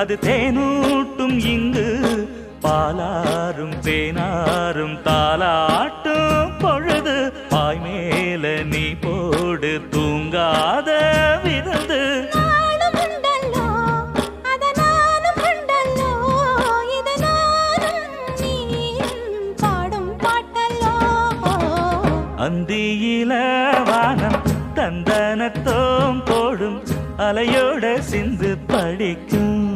அது தேனூட்டும் இங்கு பாலாரும் தேனாரும் தாலாட்டும் பொழுது பாய் மேல நீ போடு தூங்காத விருந்து அந்தியில வானம் தந்தனத்தோம் போடும் அலையோட சிந்து படிக்கும்